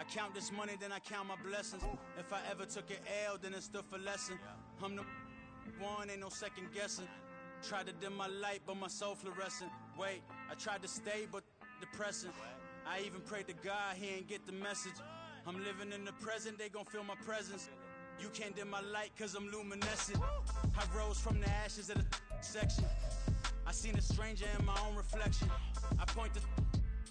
count this money, then I count my blessings. If I ever took an L, then it stood for lesson. I'm the one, ain't no second guessing. Tried to dim my light, but my soul fluorescent. Wait, I tried to stay, but depressing. I even prayed to God, he ain't get the message. I'm living in the present, they gon' feel my presence. You can't dim my light, cause I'm luminescent. I rose from the ashes of the section. I seen a stranger in my own reflection. I point the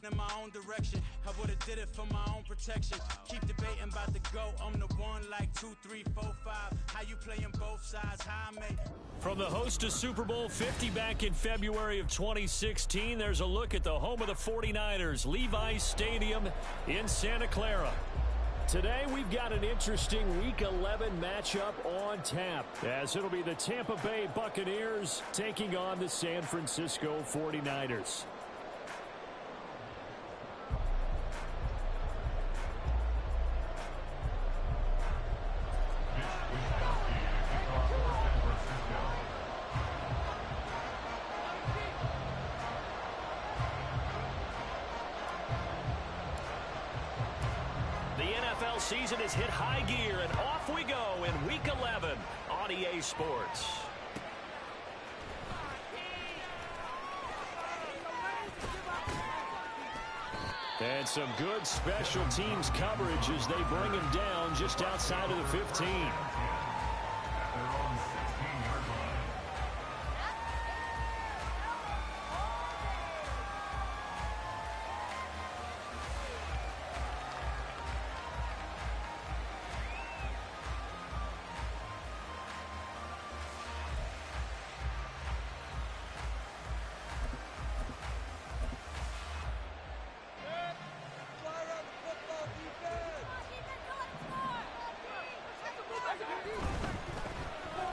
in my own direction. I would've did it for my own protection. Keep debating about the GOAT. I'm the one like 2, 3, 4, 5. How you playing both sides? How I make. From the host of Super Bowl 50 back in February of 2016, there's a look at the home of the 49ers, Levi's Stadium in Santa Clara. Today, we've got an interesting Week 11 matchup on tap, as it'll be the Tampa Bay Buccaneers taking on the San Francisco 49ers. Season has hit high gear, and off we go in Week 11 on EA Sports. And some good special teams coverage as they bring him down just outside of the 15.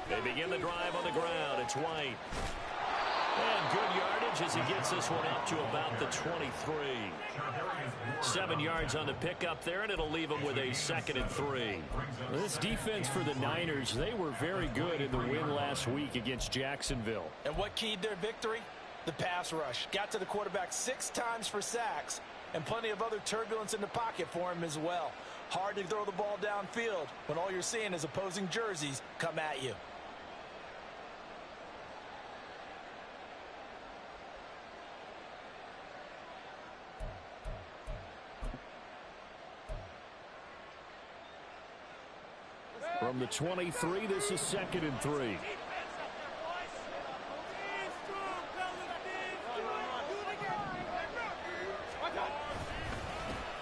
They begin the drive on the ground. It's White. And good yardage as he gets this one up to about the 23. 7 yards on the pickup there, and it'll leave him with a 2nd and 3. This defense for the Niners, they were very good in the win last week against Jacksonville. And what keyed their victory? The pass rush. Got to the quarterback 6 times for sacks, and plenty of other turbulence in the pocket for him as well. Hard to throw the ball downfield when all you're seeing is opposing jerseys come at you. From the 23, this is 2nd and 3.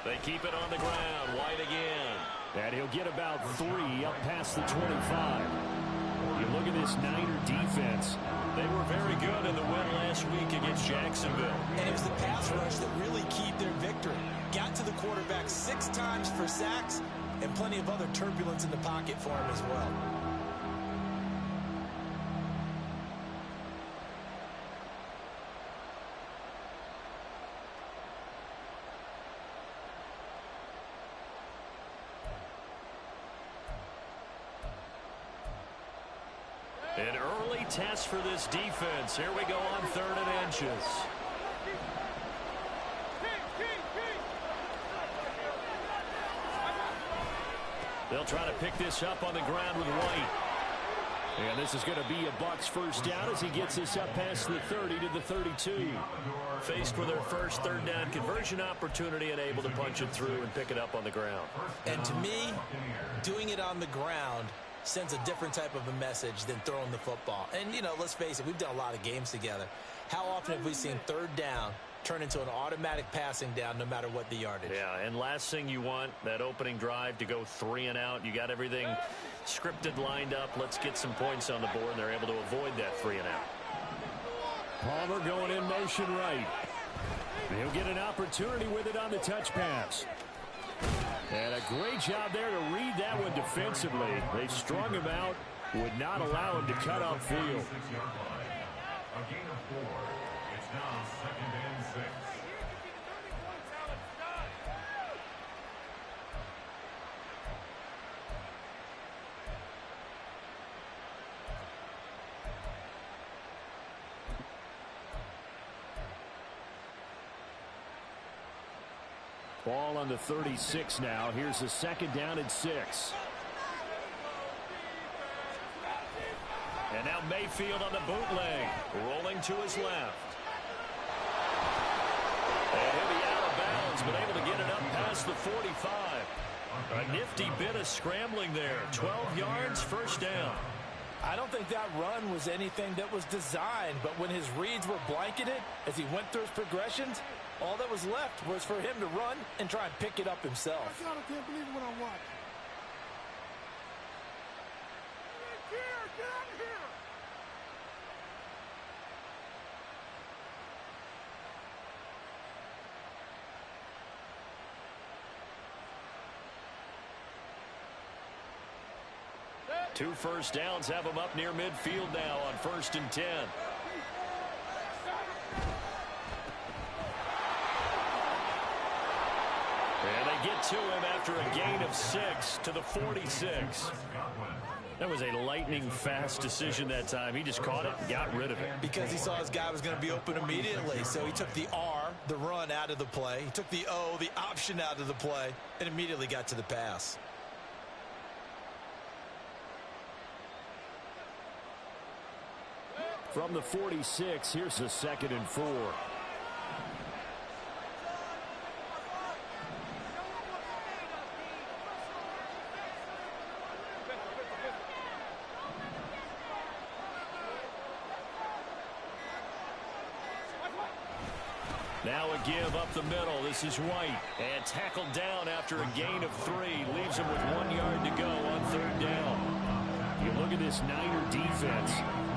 They keep it on the ground. White again. And he'll get about 3 up past the 25. You look at this Niner defense. They were very good in the win last week against Jacksonville. And it was the pass rush that really keyed their victory. Got to the quarterback 6 times for sacks, and plenty of other turbulence in the pocket for him as well. An early test for this defense. Here we go on 3rd and inches. They'll try to pick this up on the ground with White. And this is going to be a Bucs first down as he gets this up past the 30 to the 32. Faced with their first 3rd down conversion opportunity and able to punch it through and pick it up on the ground. And to me, doing it on the ground sends a different type of a message than throwing the football. And, you know, let's face it, we've done a lot of games together. How often have we seen 3rd down turn into an automatic passing down no matter what the yardage? Yeah, and last thing you want, that opening drive to go 3 and out. You got everything scripted, lined up. Let's get some points on the board, and they're able to avoid that 3 and out. Palmer going in motion right. He'll get an opportunity with it on the touch pass. And a great job there to read that one defensively. They strung him out, would not allow him to cut upfield. A gain of 4. It's now 2nd and 6. Ball on the 36 now. Here's a second down and 6. And now Mayfield on the bootleg, rolling to his left. And he'll be out of bounds, but able to get it up past the 45. A nifty bit of scrambling there. 12 yards, first down. I don't think that run was anything that was designed, but when his reads were blanketed as he went through his progressions, all that was left was for him to run and try and pick it up himself. I can't believe what I'm watching. Get out of here! Two first downs have him up near midfield now on 1st and 10. And they get to him after a gain of 6 to the 46. That was a lightning-fast decision that time. He just caught it and got rid of it. Because he saw his guy was going to be open immediately. So he took the R, the run, out of the play. He took the O, the option, out of the play, and immediately got to the pass. From the 46, here's a 2nd and 4. Now a give up the middle. This is White. And tackled down after a gain of 3. Leaves him with 1 yard to go on 3rd down. You look at this Niner defense.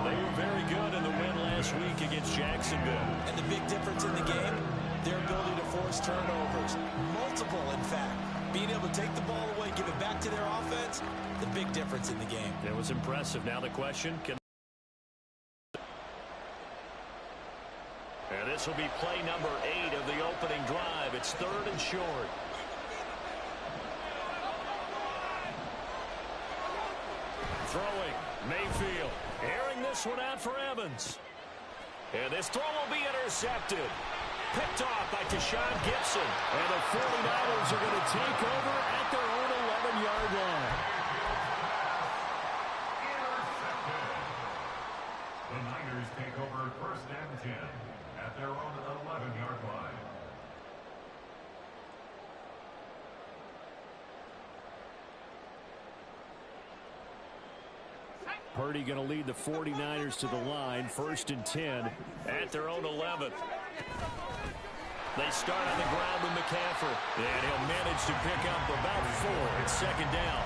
They were very good in the win last week against Jacksonville. And the big difference in the game, their ability to force turnovers. Multiple, in fact. Being able to take the ball away, give it back to their offense, the big difference in the game. It was impressive. Now the question, can... And this will be play number 8 of the opening drive. It's 3rd and short. Throwing, Mayfield. Airing this one out for Evans. And this throw will be intercepted. Picked off by Tashawn Gibson. And the 49ers are going to take over at their own 11-yard line. The Niners take over 1st and 10 at their own 11-yard line. Purdy going to lead the 49ers to the line. 1st and 10 at their own 11. They start on the ground with McCaffrey. And he'll manage to pick up about 4. It's 2nd down.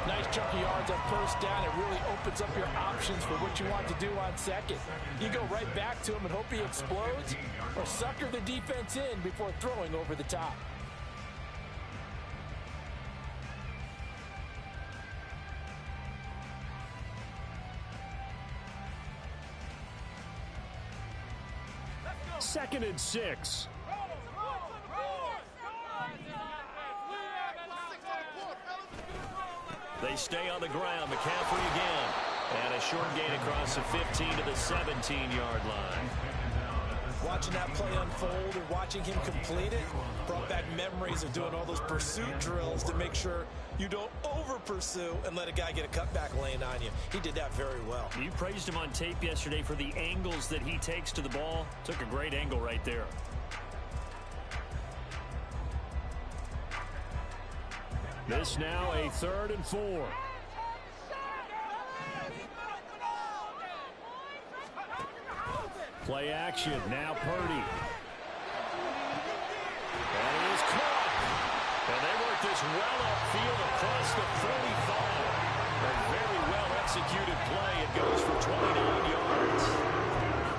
Nice chunk of yards on 1st down. It really opens up your options for what you want to do on 2nd. You go right back to him and hope he explodes, or sucker the defense in before throwing over the top. Second and 6. They stay on the ground. McCaffrey again. And a short gain across the 15 to the 17-yard line. Watching that play unfold and watching him complete it brought back memories of doing all those pursuit drills to make sure you don't over-pursue and let a guy get a cutback lane on you. He did that very well. You praised him on tape yesterday for the angles that he takes to the ball. Took a great angle right there. This now a 3rd and 4. Play action. Now Purdy. And he is caught. And they work this well upfield across the 45. A very well executed play. It goes for 29 yards.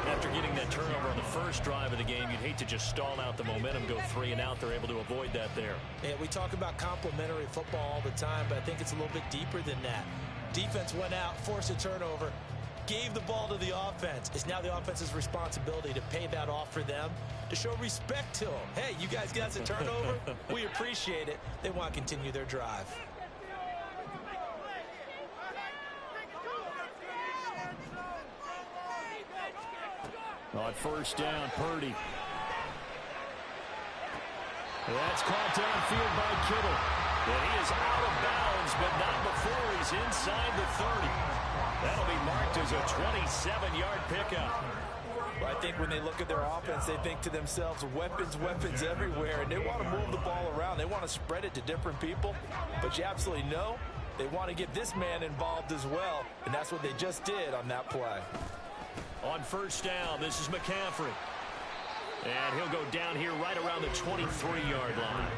After getting that turnover on the first drive of the game, you'd hate to just stall out the momentum, go 3 and out. They're able to avoid that there. Yeah, we talk about complementary football all the time, but I think it's a little bit deeper than that. Defense went out, forced a turnover, gave the ball to the offense. It's now the offense's responsibility to pay that off for them, to show respect to them. Hey, you guys got a turnover? We appreciate it. They want to continue their drive. On 1st down, Purdy. That's caught downfield by Kittle. And he is out of bounds, but not before he's inside the 30. That'll be marked as a 27-yard pickup. Well, I think when they look at their offense, they think to themselves, weapons, weapons everywhere, and they want to move the ball around. They want to spread it to different people, but you absolutely know they want to get this man involved as well, and that's what they just did on that play. On first down, this is McCaffrey. And he'll go down here right around the 23-yard line.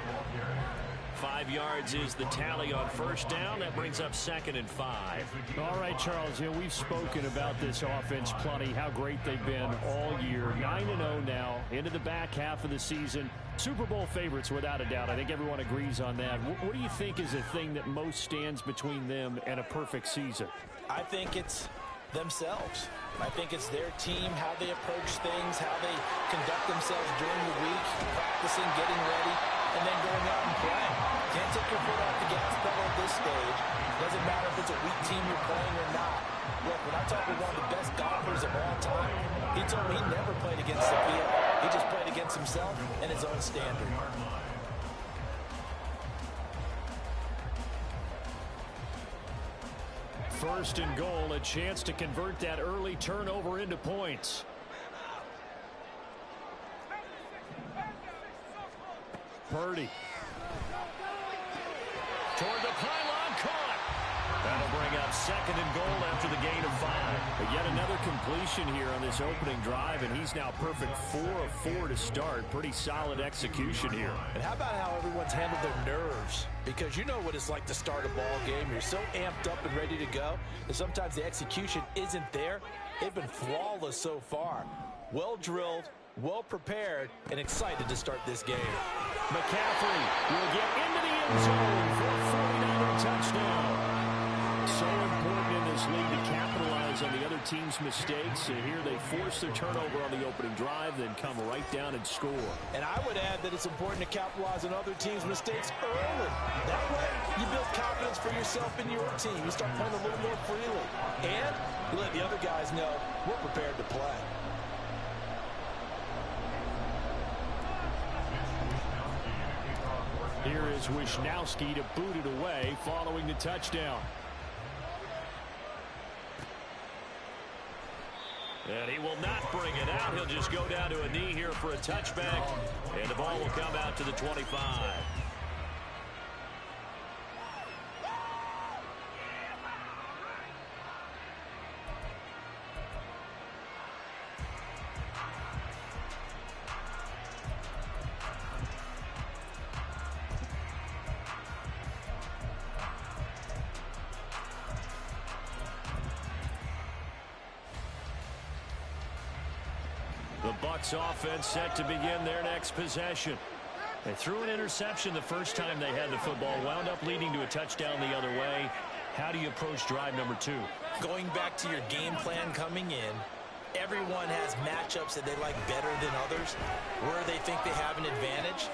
5 yards is the tally on first down. That brings up 2nd and 5. All right, Charles, we've spoken about this offense plenty, how great they've been all year. 9-0 now, into the back half of the season. Super Bowl favorites, without a doubt. I think everyone agrees on that. What do you think is the thing that most stands between them and a perfect season? I think it's themselves. I think it's their team, how they approach things, how they conduct themselves during the week, practicing, getting ready, and then going out and playing. Can't take your foot off the gas pedal at this stage. Doesn't matter if it's a weak team you're playing or not. Look, when I talk with one of the best golfers of all time, he told me he never played against the field. He just played against himself and his own standard. First and goal, a chance to convert that early turnover into points. Purdy. Toward the pylon, caught. That'll bring up 2nd and goal after the gain of 5. But yet another completion here on this opening drive, and he's now perfect 4 of 4 to start. Pretty solid execution here. And how about how everyone's handled their nerves? Because you know what it's like to start a ball game. You're so amped up and ready to go, and sometimes the execution isn't there. They've been flawless so far. Well drilled, well prepared, and excited to start this game. McCaffrey will get into the end zone for a 49er touchdown. So important in this league to capitalize on the other team's mistakes. And here they force their turnover on the opening drive, then come right down and score. And I would add that it's important to capitalize on other teams' mistakes early. That way, you build confidence for yourself and your team. You start playing a little more freely. And you let the other guys know we're prepared to play. Here is Wisnowski to boot it away following the touchdown. And he will not bring it out. He'll just go down to a knee here for a touchback. And the ball will come out to the 25. The Bucs offense set to begin their next possession. They threw an interception the first time they had the football, wound up leading to a touchdown the other way. How do you approach drive number 2? Going back to your game plan coming in, everyone has matchups that they like better than others. Where they think they have an advantage,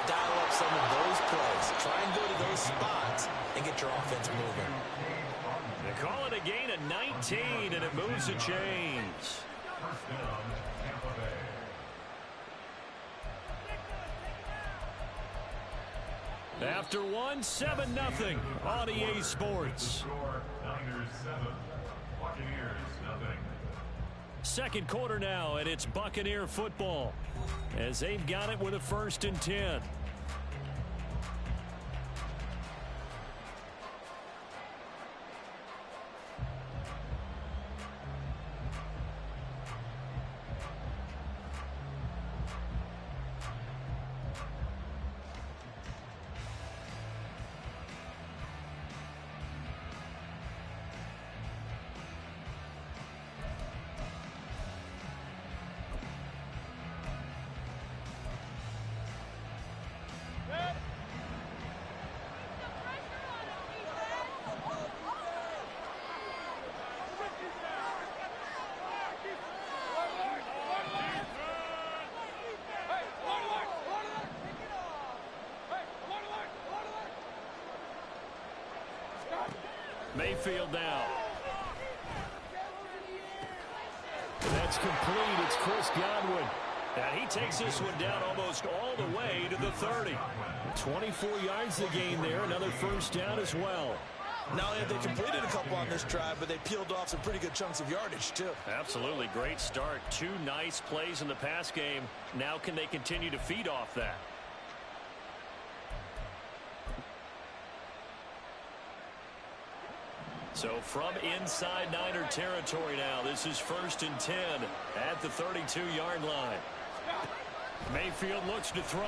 dial up some of those plays. Try and go to those spots and get your offense moving. They call it a gain of 19, and it moves the chains. First down, Tampa Bay. After one, 7-0 on EA Sports. Score, Niners 7, Buccaneers 0. Second quarter now, and it's Buccaneer football as they've got it with a 1st and 10. Mayfield down. That's complete. It's Chris Godwin. And he takes this one down almost all the way to the 30. 24 yards to gain there. Another first down as well. Not only have they completed a couple on this drive, but they peeled off some pretty good chunks of yardage, too. Absolutely. Great start. 2 nice plays in the pass game. Now can they continue to feed off that? So from inside Niner territory now, this is 1st and 10 at the 32-yard line. Mayfield looks to throw.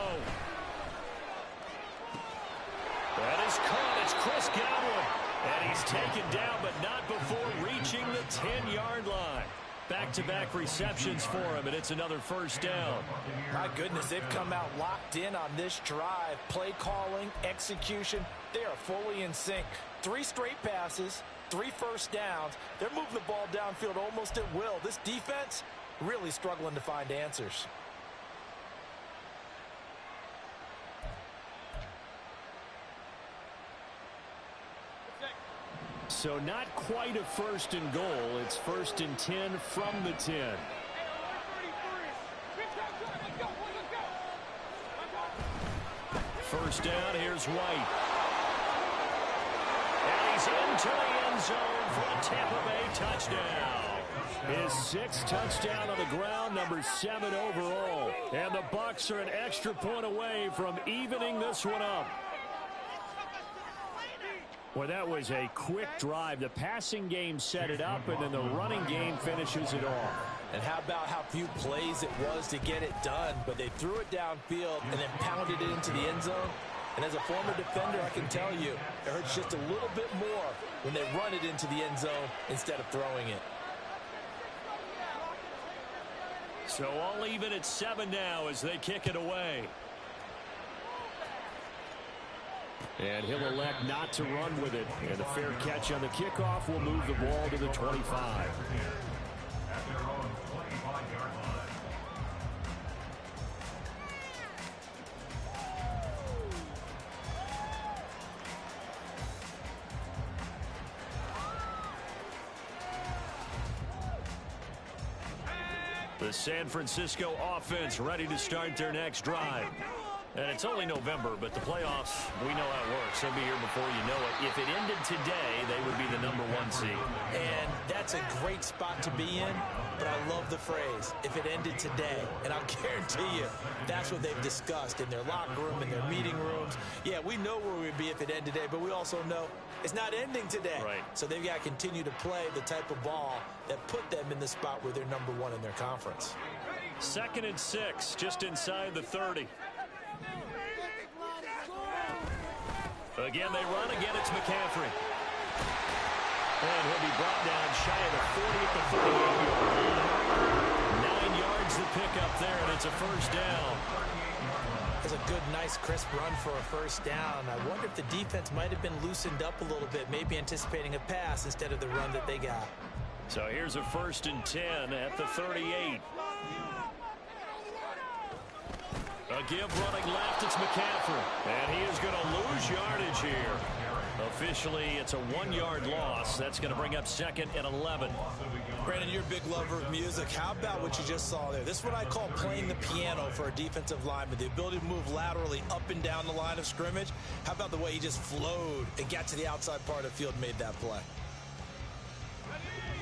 That is caught. It's Chris Godwin. And he's taken down, but not before reaching the 10-yard line. Back-to-back receptions for him, and it's another first down. My goodness, they've come out locked in on this drive. Play calling, execution, they are fully in sync. 3 straight passes, 3 first downs. They're moving the ball downfield almost at will. This defense really struggling to find answers. So not quite a 1st and goal. It's 1st and 10 from the 10. First down, here's White. And he's into the end zone for a Tampa Bay touchdown. His 6th touchdown on the ground, number 7 overall. And the Bucs are an extra point away from evening this one up. Well, that was a quick drive. The passing game set it up, and then the running game finishes it off. And how about how few plays it was to get it done, but they threw it downfield and then pounded it into the end zone. And as a former defender, I can tell you, it hurts just a little bit more when they run it into the end zone instead of throwing it. So all even at 7 now as they kick it away. And he'll elect not to run with it. And a fair catch on the kickoff will move the ball to the 25. At their own 25-yard line. The San Francisco offense ready to start their next drive. And it's only November, but the playoffs, we know how it works. They'll be here before you know it. If it ended today, they would be the number 1 seed. And that's a great spot to be in, but I love the phrase, if it ended today. And I'll guarantee you, that's what they've discussed in their locker room, in their meeting rooms. Yeah, we know where we'd be if it ended today, but we also know it's not ending today. Right. So they've got to continue to play the type of ball that put them in the spot where they're number 1 in their conference. 2nd and 6, just inside the 30. Again, they run. Again, it's McCaffrey. And he'll be brought down shy of the 40 at the 38-yard line. 9 yards to pick up there, and it's a first down. It's a good, nice, crisp run for a first down. I wonder if the defense might have been loosened up a little bit, maybe anticipating a pass instead of the run that they got. So here's a 1st and 10 at the 38. A give running left, it's McCaffrey. And he is going to lose yardage here. Officially, it's a 1-yard loss. That's going to bring up 2nd and 11. Brandon, you're a big lover of music. How about what you just saw there? This is what I call playing the piano for a defensive lineman. The ability to move laterally up and down the line of scrimmage. How about the way he just flowed and got to the outside part of the field and made that play?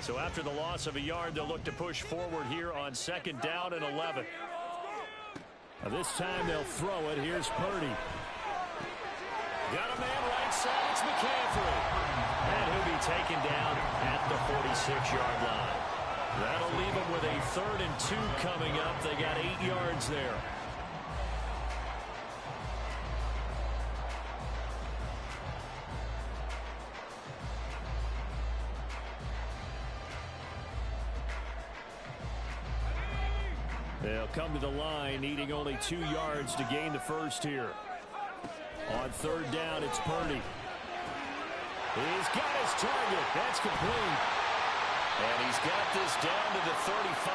So after the loss of a yard, they'll look to push forward here on 2nd down and 11. This time they'll throw it. Here's Purdy. Got a man right side. It's McCaffrey. And he'll be taken down at the 46-yard line. That'll leave them with a 3rd and 2 coming up. They got 8 yards there. They'll come to the line, needing only 2 yards to gain the first here. On 3rd down, it's Purdy. He's got his target. That's complete. And he's got this down to the 35.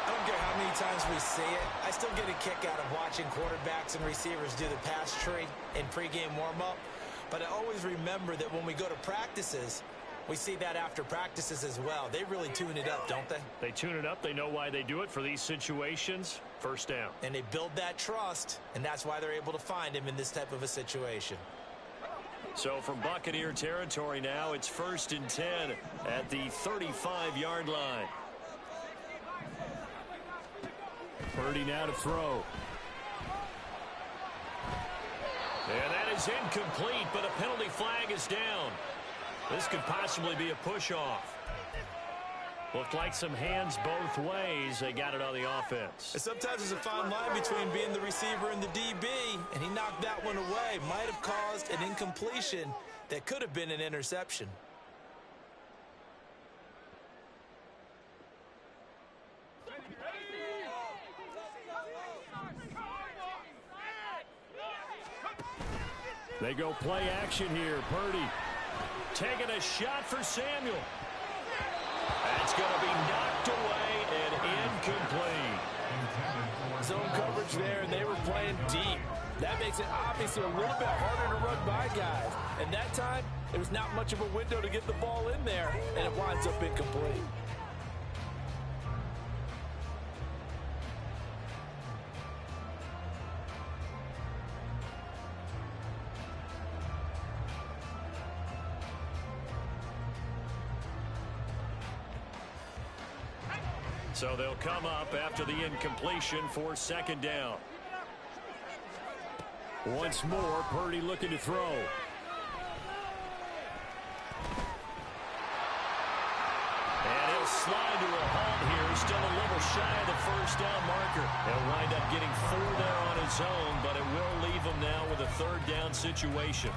I don't care how many times we see it. I still get a kick out of watching quarterbacks and receivers do the pass tree in pregame warm-up. But I always remember that when we go to practices, We see that after practices as well. They really tune it up, don't they? They tune it up. They know why they do it for these situations. First down. And they build that trust, and that's why they're able to find him in this type of a situation. So from Buccaneer territory now, it's 1st and 10 at the 35-yard line. Purdy now to throw. And that is incomplete, but a penalty flag is down. This could possibly be a push-off. Looked like some hands both ways. They got it on the offense. And sometimes there's a fine line between being the receiver and the DB, and he knocked that one away. Might have caused an incompletion that could have been an interception. They go play action here. Purdy taking a shot for Samuel. That's going to be knocked away and incomplete. Zone coverage there, and they were playing deep. That makes it obviously a little bit harder to run by guys. And that time, there was not much of a window to get the ball in there, and it winds up incomplete. So they'll come up after the incompletion for 2nd down. Once more, Purdy looking to throw. And he'll slide to a halt here. Still a little shy of the 1st down marker. He'll wind up getting 4 there on his own, but it will leave him now with a 3rd down situation.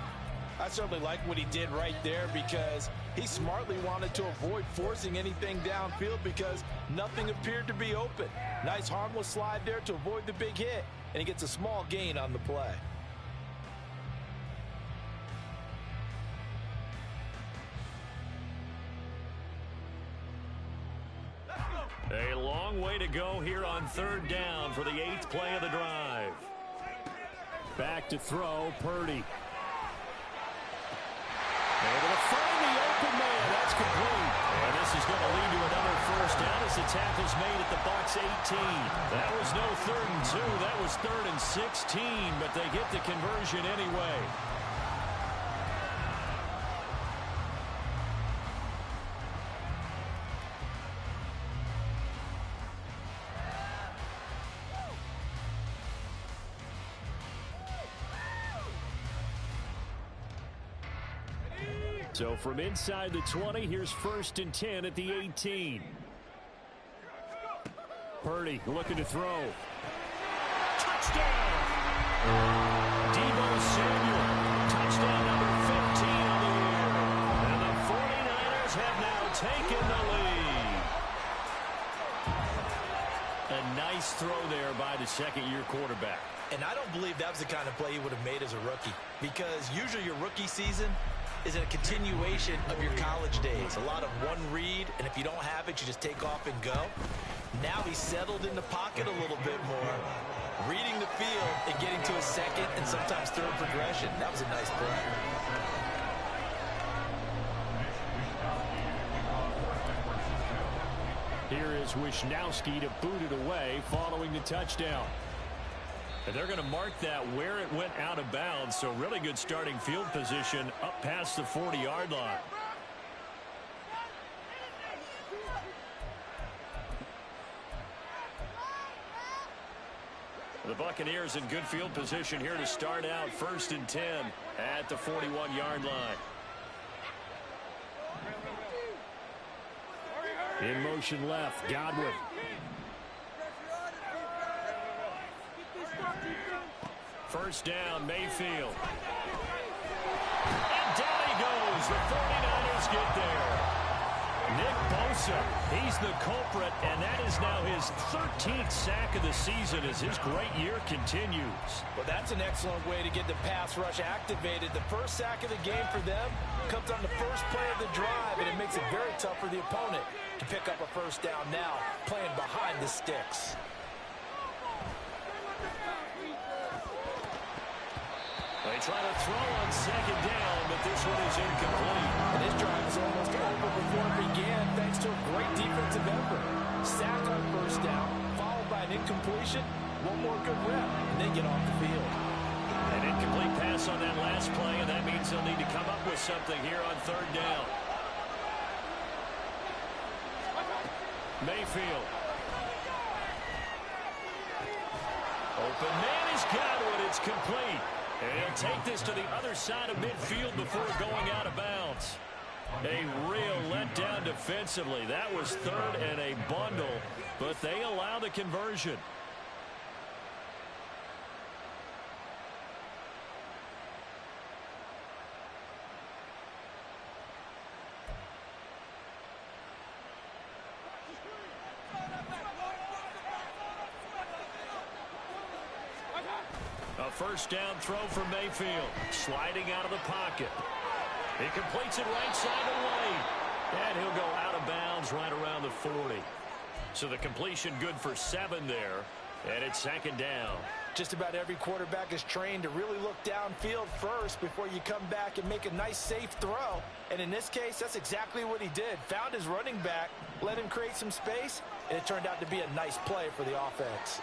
I certainly like what he did right there because he smartly wanted to avoid forcing anything downfield because nothing appeared to be open. Nice harmless slide there to avoid the big hit, and he gets a small gain on the play. A long way to go here on 3rd down for the 8th play of the drive. Back to throw, Purdy. Able to find the open man. That's complete. And this is going to lead to another 1st down as the tackle's made at the Bucs 18. That was no 3rd and 2. That was 3rd and 16, but they get the conversion anyway. So from inside the 20, here's 1st and 10 at the 18. Purdy looking to throw. Touchdown! Deebo Samuel. Touchdown number 15 on the year. And the 49ers have now taken the lead. A nice throw there by the 2nd-year quarterback. And I don't believe that was the kind of play he would have made as a rookie, because usually your rookie season is a continuation of your college days. A lot of one read, and if you don't have it, you just take off and go. Now he's settled in the pocket a little bit more, reading the field and getting to a 2nd and sometimes 3rd progression. That was a nice play. Here is Wisnowski to boot it away following the touchdown. And they're going to mark that where it went out of bounds, so really good starting field position up past the 40-yard line. The Buccaneers in good field position here to start out 1st and 10 at the 41-yard line. In motion left, Godwin. First down, Mayfield. And down he goes. The 49ers get there. Nick Bosa, he's the culprit, and that is now his 13th sack of the season as his great year continues. Well, that's an excellent way to get the pass rush activated. The first sack of the game for them comes on the first play of the drive, and it makes it very tough for the opponent to pick up a 1st down now, playing behind the sticks. They try to throw on 2nd down, but this one is incomplete. And this drive is almost patient, one more good rep, and then get off the field. An incomplete pass on that last play, and that means they'll need to come up with something here on third down. Mayfield. Open man has got it. It's complete. And he'll take this to the other side of midfield before going out of bounds. A real letdown defensively. That was third and a bundle, but they allow the conversion. A first down throw for Mayfield. Sliding out of the pocket. He completes it right side of the lane. And he'll go out of bounds right around the 40. So the completion good for 7 there. And it's second down. Just about every quarterback is trained to really look downfield first before you come back and make a nice, safe throw. And in this case, that's exactly what he did. Found his running back, let him create some space, and it turned out to be a nice play for the offense.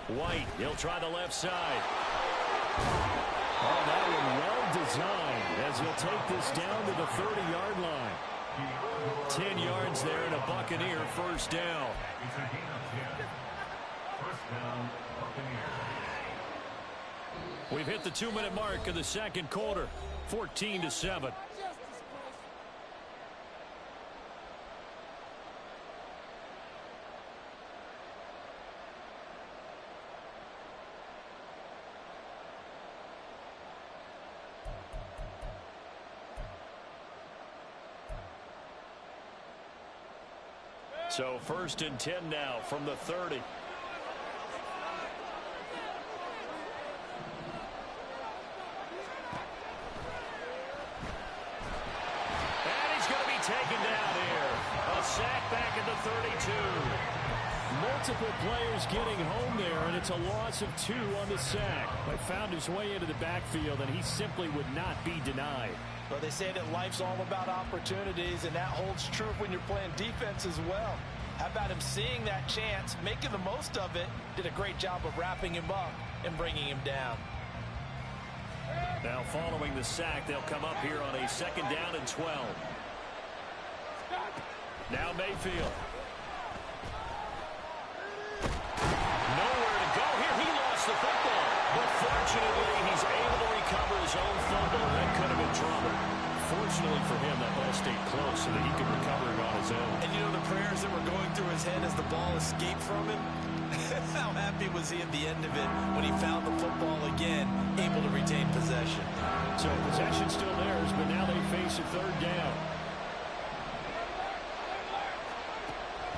White, he'll try the left side. Oh, that one well designed as he'll take this down to the 30-yard line. 10 yards there and a Buccaneer first down. It's a gain of 10. First down, Buccaneers. We've hit the 2-minute mark of the second quarter. 14-7. So first and 10 now from the 30. Taken down here. A sack back at the 32. Multiple players getting home there, and it's a loss of 2 on the sack. But found his way into the backfield, and he simply would not be denied. Well, they say that life's all about opportunities, and that holds true when you're playing defense as well. How about him seeing that chance, making the most of it, did a great job of wrapping him up and bringing him down. Now following the sack, they'll come up here on a second down and 12. Now Mayfield. Nowhere to go here. He lost the football. But fortunately, he's able to recover his own fumble, and that could have been trouble. Fortunately for him, that ball stayed close so that he could recover it on his own. And you know the prayers that were going through his head as the ball escaped from him? How happy was he at the end of it when he found the football again, able to retain possession? So possession still theirs, but now they face a third down.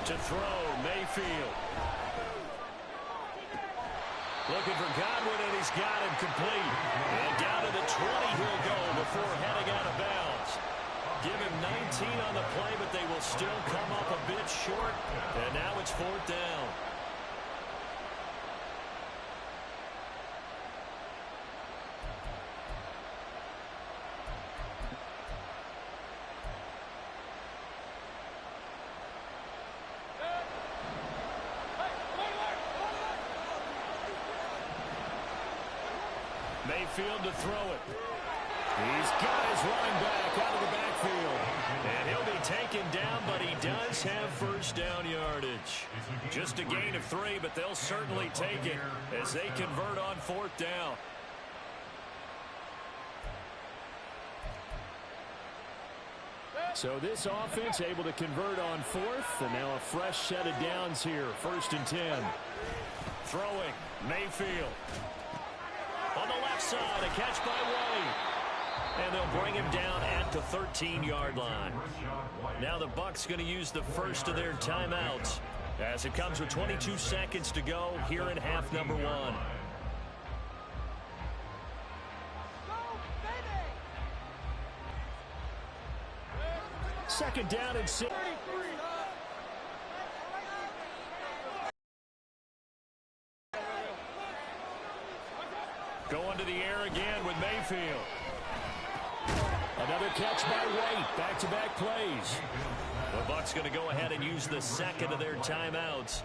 To throw, Mayfield. Looking for Godwin, and he's got him complete. And down to the 20 he'll go before heading out of bounds. Give him 19 on the play, but they will still come up a bit short. And now it's fourth down. Mayfield to throw it. He's got his running back out of the backfield. And he'll be taken down, but he does have first down yardage. Just a gain of 3, but they'll certainly take it as they convert on fourth down. So this offense able to convert on fourth, and now a fresh set of downs here. First and 10. Throwing, Mayfield. On the left side, a catch by White. And they'll bring him down at the 13-yard line. Now the Bucs going to use the first of their timeouts as it comes with 22 seconds to go here in half number 1. Second down and 6. Going to the air again with Mayfield. Another catch by White. Back-to-back plays. The Bucs going to go ahead and use the second of their timeouts.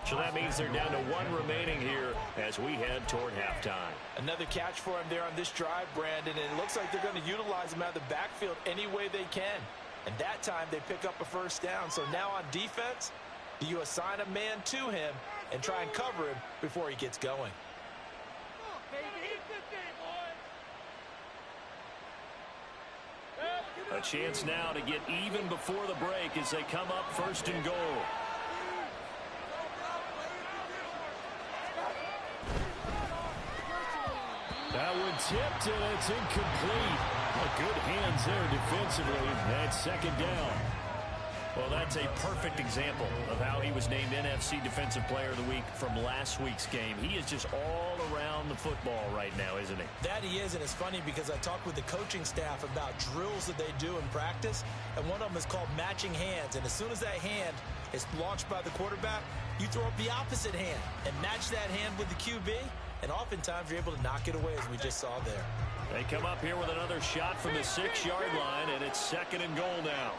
So that means they're down to 1 remaining here as we head toward halftime. Another catch for him there on this drive, Brandon, and it looks like they're going to utilize him out of the backfield any way they can. And that time they pick up a first down. So now on defense, you assign a man to him and try and cover him before he gets going. A chance now to get even before the break as they come up 1st and goal. That one tipped, and it's incomplete. Good hands there defensively. That's 2nd down. Well, that's a perfect example of how he was named NFC Defensive Player of the Week from last week's game. He is just all around the football right now, isn't he? That he is, and it's funny because I talked with the coaching staff about drills that they do in practice, and one of them is called matching hands. And as soon as that hand is launched by the quarterback, you throw up the opposite hand and match that hand with the QB, and oftentimes you're able to knock it away, as we just saw there. They come up here with another shot from the 6-yard line, and it's 2nd and goal now.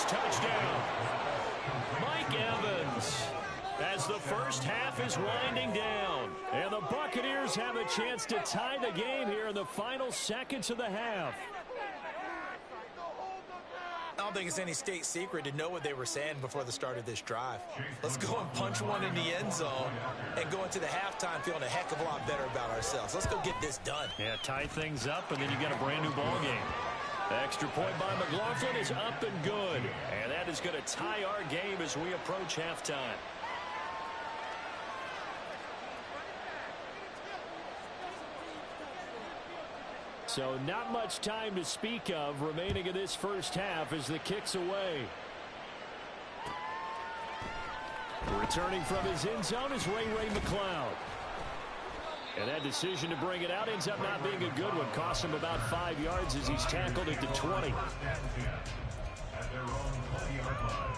Touchdown. Mike Evans as the first half is winding down. And the Buccaneers have a chance to tie the game here in the final seconds of the half. I don't think it's any state secret to know what they were saying before the start of this drive. Let's go and punch one in the end zone and go into the halftime feeling a heck of a lot better about ourselves. Let's go get this done. Yeah, tie things up, and then you got a brand new ball game. Extra point by McLaughlin is up and good. And that is going to tie our game as we approach halftime. So not much time to speak of remaining in this first half as the kick's away. Returning from his end zone is Ray McCloud. And that decision to bring it out ends up not being a good one. Costs him about 5 yards as he's tackled at the 20. At their own 20-yard line.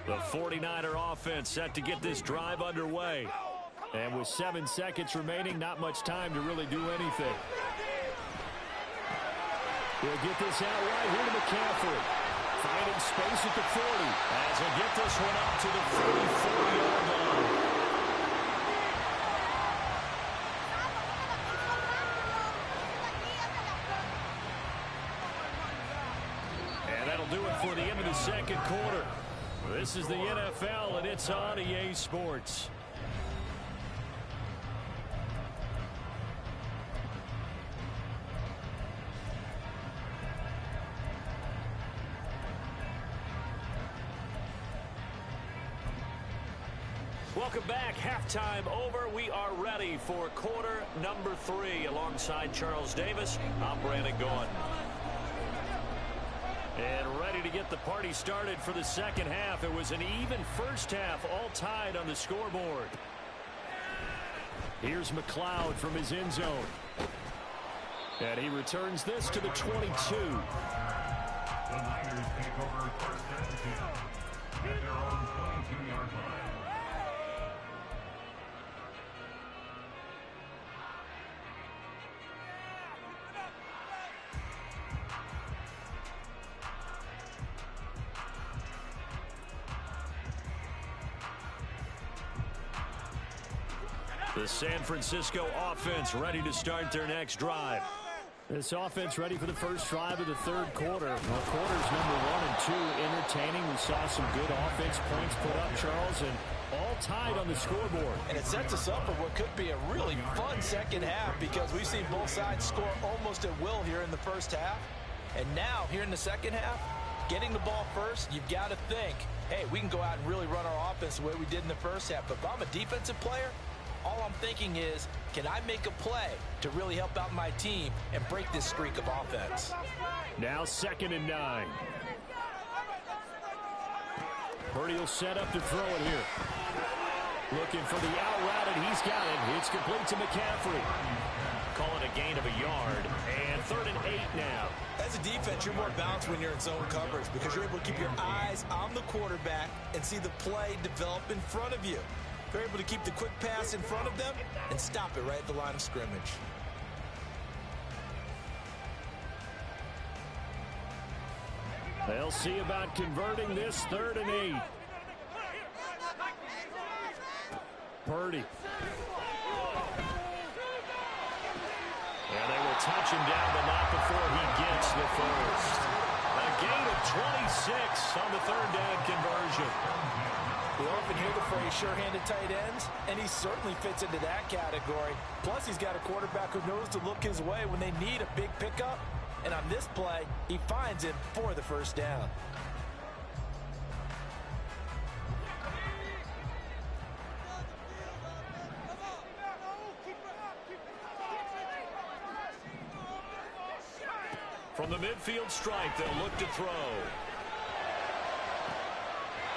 The 49er offense set to get this drive underway. And with 7 seconds remaining, not much time to really do anything. He'll get this out right here to McCaffrey. Finding space at the 40. As he'll get this one up to the 34-yard line. And that'll do it for the end of the second quarter. This is the NFL, and it's on EA Sports. Welcome back. Halftime over. We are ready for quarter number 3. Alongside Charles Davis, I'm Brandon Gaudin. And ready to get the party started for the second half. It was an even first half, all tied on the scoreboard. Here's McCloud from his end zone. And he returns this to the 22. The Niners take over 1st and 10 at their own 22-yard line. The San Francisco offense ready to start their next drive. This offense ready for the first drive of the third quarter. Well, quarters number 1 and 2 entertaining. We saw some good offense points put up, Charles, and all tied on the scoreboard. And it sets us up for what could be a really fun second half because we've seen both sides score almost at will here in the first half. And now, here in the second half, getting the ball first, you've got to think, hey, we can go out and really run our offense the way we did in the first half. But if I'm a defensive player, all I'm thinking is, can I make a play to really help out my team and break this streak of offense? Now 2nd and 9. Purdy will set up to throw it here. Looking for the out route, and he's got it. It's complete to McCaffrey. Call it a gain of a yard, and 3rd and 8 now. As a defense, you're more balanced when you're in zone coverage because you're able to keep your eyes on the quarterback and see the play develop in front of you. You're able to keep the quick pass in front of them and stop it right at the line of scrimmage. They'll see about converting this 3rd and 8. Purdy. And they will touch him down, but not before he gets the first. A gain of 26 on the 3rd down conversion. We often hear the phrase sure-handed tight ends, and he certainly fits into that category. Plus, he's got a quarterback who knows to look his way when they need a big pickup. And on this play, he finds him for the first down. From the midfield stripe, they'll look to throw.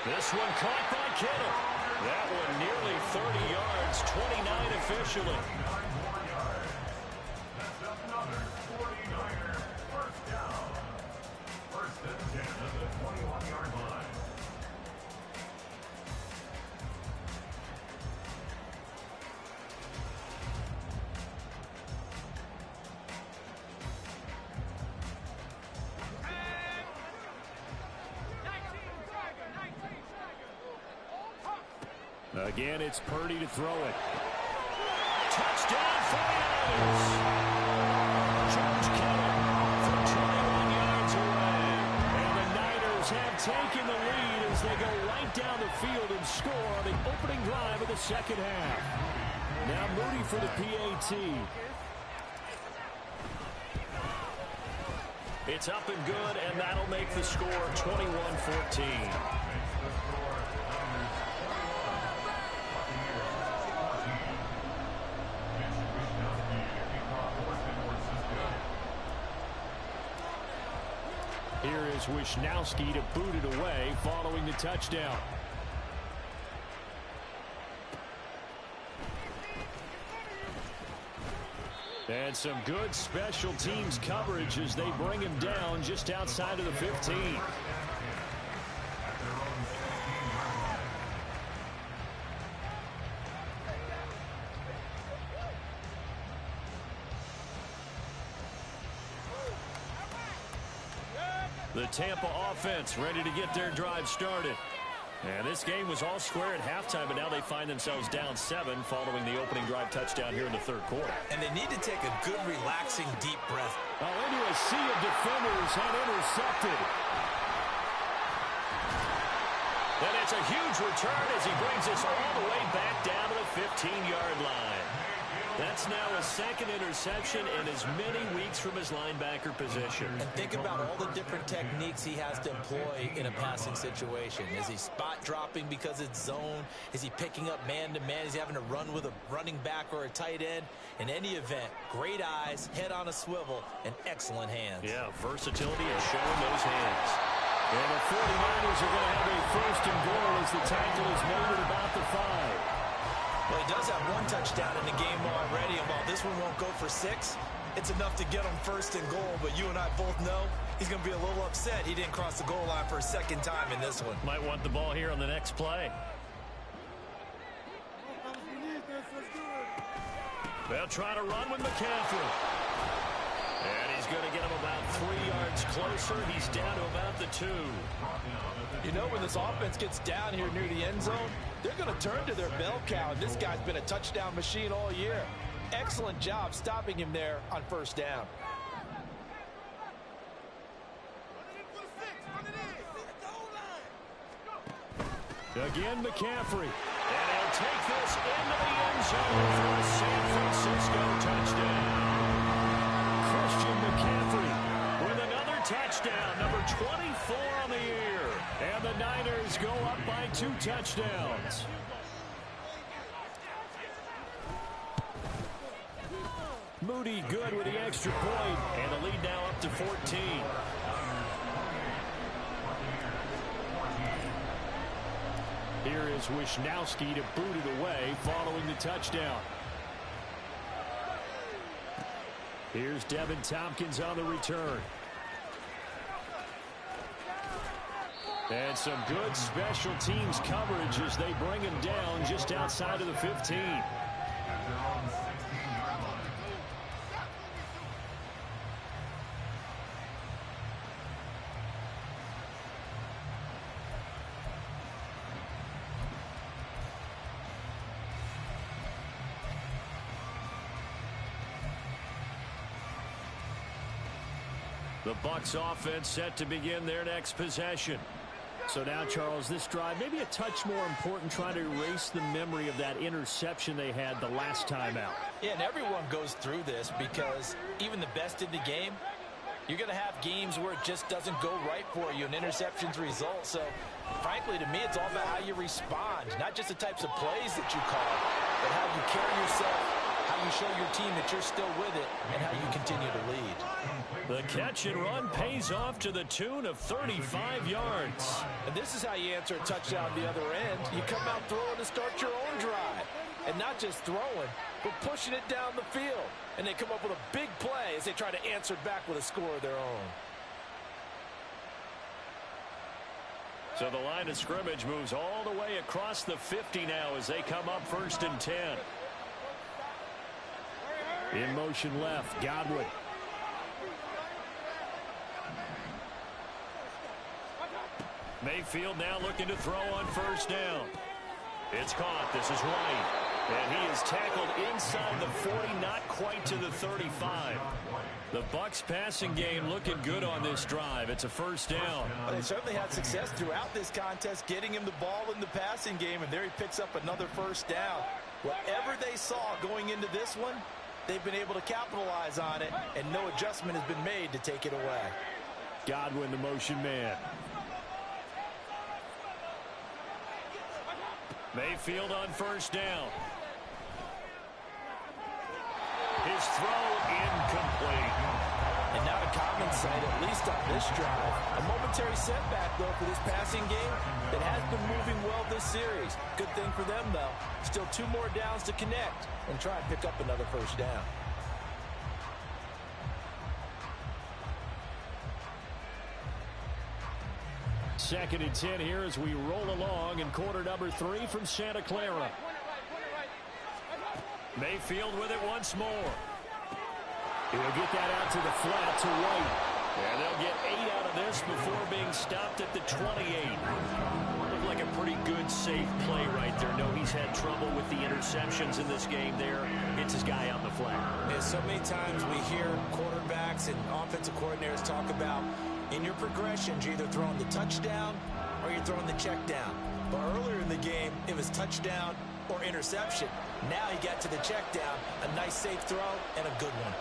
This one caught by Kittle. That one nearly 30 yards, 29 officially. That's another 49er first down. 1st and 10 at the 21-yard line. Again, it's Purdy to throw it. Touchdown 49ers. George Kittle from 21 yards away. And the Niners have taken the lead as they go right down the field and score on the opening drive of the 2nd half. Now Moody for the PAT. It's up and good, and that'll make the score 21-14. Here is Wisnowski to boot it away following the touchdown. And some good special teams coverage as they bring him down just outside of the 15. The Tampa offense ready to get their drive started. And this game was all square at halftime, but now they find themselves down 7 following the opening drive touchdown here in the 3rd quarter. And they need to take a good, relaxing, deep breath. Into a sea of defenders and intercepted. And it's a huge return as he brings us all the way back down to the 15-yard line. That's now a 2nd interception in as many weeks from his linebacker position. And think about all the different techniques he has to employ in a passing situation. Is he spot dropping because it's zone? Is he picking up man-to-man? Is he having to run with a running back or a tight end? In any event, great eyes, head on a swivel, and excellent hands. Yeah, versatility and showing those hands. And the 49ers are going to have a 1st and goal as the tackle is made at about the 5. Well, he does have 1 touchdown in the game already, and while this one won't go for 6, it's enough to get him 1st and goal. But you and I both know he's going to be a little upset he didn't cross the goal line for a 2nd time in this one. Might want the ball here on the next play. They'll try to run with McCaffrey. And he's going to get him about 3 yards closer. He's down to about the 2. You know, when this offense gets down here near the end zone, they're going to turn to their bell cow. And this guy's been a touchdown machine all year. Excellent job stopping him there on 1st down. Again, McCaffrey. And he'll take this into the end zone for a San Francisco touchdown. Christian McCaffrey With another touchdown, number 24 on the year. And the Niners go up by 2 touchdowns. Moody good with the extra point. And the lead now up to 14. Here is Wisnowski to boot it away following the touchdown. Here's Devin Tompkins on the return. And some good special teams coverage as they bring him down just outside of the 15. The Bucs offense set to begin their next possession. So now, Charles, this drive maybe a touch more important, trying to erase the memory of that interception they had the last time out. Yeah, and everyone goes through this because even the best in the game, you're going to have games where it just doesn't go right for you and interceptions result. So, frankly, to me, it's all about how you respond, not just the types of plays that you call, but how you carry yourself, how you show your team that you're still with it, and how you continue to lead. The catch and run pays off to the tune of 35 yards. And this is how you answer a touchdown the other end. You come out throwing to start your own drive. And not just throwing, but pushing it down the field. And they come up with a big play as they try to answer back with a score of their own. So the line of scrimmage moves all the way across the 50 now as they come up 1st and 10. In motion left, Godwin. Mayfield now looking to throw on 1st down. It's caught. This is White. And he is tackled inside the 40, not quite to the 35. The Bucs passing game looking good on this drive. It's a 1st down. Well, they certainly had success throughout this contest getting him the ball in the passing game, and there he picks up another 1st down. Whatever they saw going into this one, they've been able to capitalize on it, and no adjustment has been made to take it away. Godwin, the motion man. Mayfield on 1st down. His throw incomplete. And not a common sight, at least on this drive. A momentary setback, though, for this passing game that has been moving well this series. Good thing for them, though. Still 2 more downs to connect and try and pick up another 1st down. Second and 10 here as we roll along in quarter number 3 from Santa Clara. Mayfield with it once more. He'll get that out to the flat to White. And they'll get 8 out of this before being stopped at the 28. Looked like a pretty good, safe play right there. No, he's had trouble with the interceptions in this game there. Gets his guy on the flat. Yeah, so many times we hear quarterbacks and offensive coordinators talk about in your progressions, you're either throwing the touchdown or you're throwing the check down. But earlier in the game, it was touchdown or interception. Now he got to the check down, a nice safe throw, and a good one.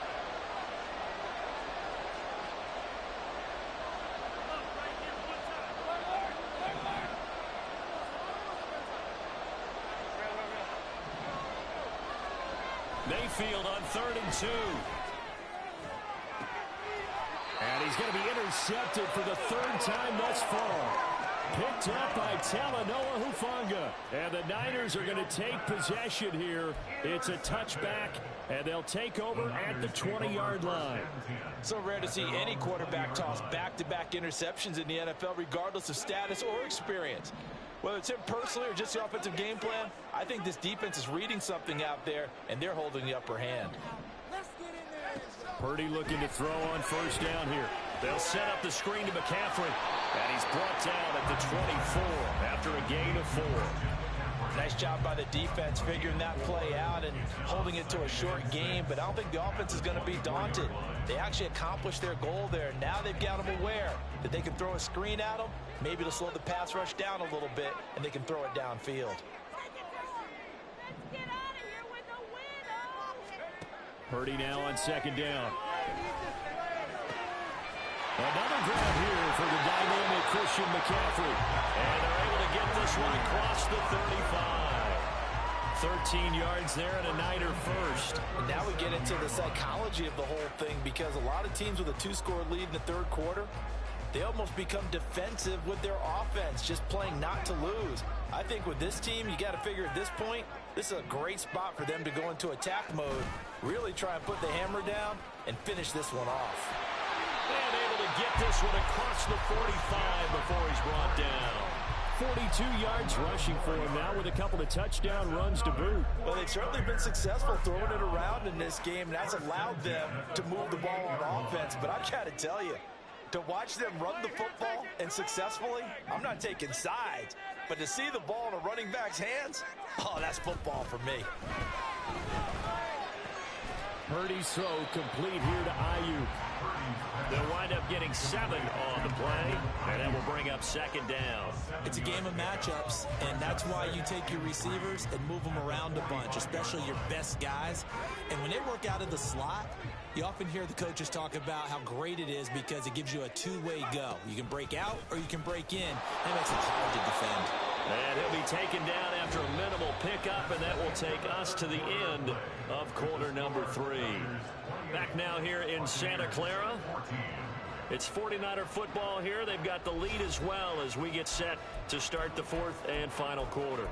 Mayfield on 3rd and 2. And he's going to be intercepted for the 3rd time thus far. Picked up by Talanoa Hufanga. And the Niners are going to take possession here. It's a touchback, and they'll take over at the 20-yard line. So rare to see any quarterback toss back-to-back interceptions in the NFL, regardless of status or experience. Whether it's him personally or just the offensive game plan, I think this defense is reading something out there, and they're holding the upper hand. Purdy looking to throw on 1st down here. They'll set up the screen to McCaffrey. And he's brought down at the 24 after a gain of 4. Nice job by the defense figuring that play out and holding it to a short game. But I don't think the offense is going to be daunted. They actually accomplished their goal there. Now they've got them aware that they can throw a screen at them. Maybe to slow the pass rush down a little bit, and they can throw it downfield. Purdy now on 2nd down. Another grab here for the dynamic Christian McCaffrey. And they're able to get this one across the 35. 13 yards there and a Niner first. And now we get into the psychology of the whole thing, because a lot of teams with a 2-score lead in the 3rd quarter, they almost become defensive with their offense, just playing not to lose. I think with this team, you got to figure at this point, this is a great spot for them to go into attack mode, really try and put the hammer down and finish this one off. And able to get this one across the 45 before he's brought down. 42 yards rushing for him now with a couple of touchdown runs to boot. Well, they've certainly been successful throwing it around in this game, and that's allowed them to move the ball on offense. But I've got to tell you, to watch them run the football and successfully, I'm not taking sides, but to see the ball in a running back's hands, oh, that's football for me. Purdy's throw complete here to Ayuk. They'll wind up getting 7 on the play, and that will bring up second down. It's a game of matchups, and that's why you take your receivers and move them around a bunch, especially your best guys. And when they work out of the slot, you often hear the coaches talk about how great it is because it gives you a two-way go. You can break out or you can break in. That makes it hard to defend. And he'll be taken down after a minimal pickup, and that will take us to the end of quarter number 3. Back now here in Santa Clara. It's 49er football here. They've got the lead as well as we get set to start the fourth and final quarter.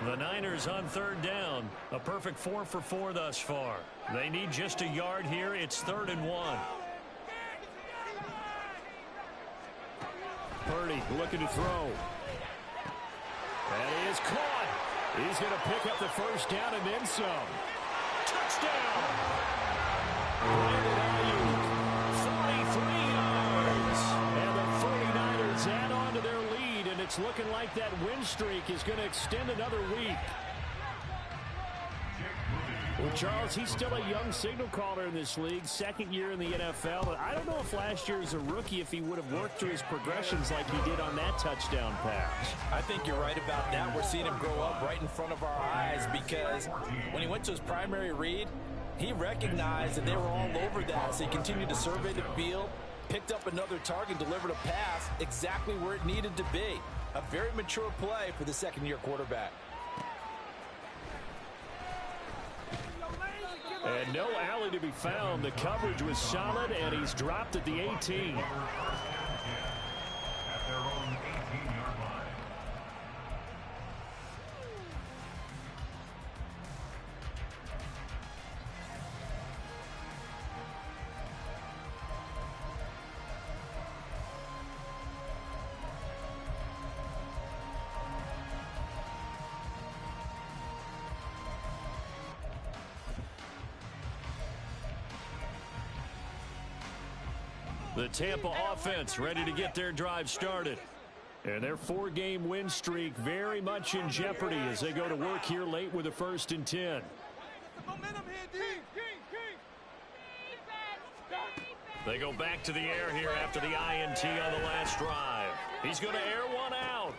The Niners on third down. A perfect 4 for 4 thus far. They need just a yard here. It's 3rd and 1. Purdy looking to throw. And he is caught. He's going to pick up the first down and then some. Touchdown! Brandon Ayuk, 43 yards. And the 49ers add on to their lead, and it's looking like that win streak is going to extend another week. Well, Charles, he's still a young signal caller in this league, second year in the NFL. And I don't know if last year as a rookie, if he would have worked through his progressions like he did on that touchdown pass. I think you're right about that. We're seeing him grow up right in front of our eyes because when he went to his primary read, he recognized that they were all over that. So he continued to survey the field, picked up another target, delivered a pass exactly where it needed to be. A very mature play for the second-year quarterback. And no alley to be found. The coverage was solid, and he's dropped at the 18. At their own 18-yard line. The Tampa offense ready to get their drive started. And their 4-game win streak very much in jeopardy as they go to work here late with a 1st and 10. They go back to the air here after the INT on the last drive. He's going to air one out.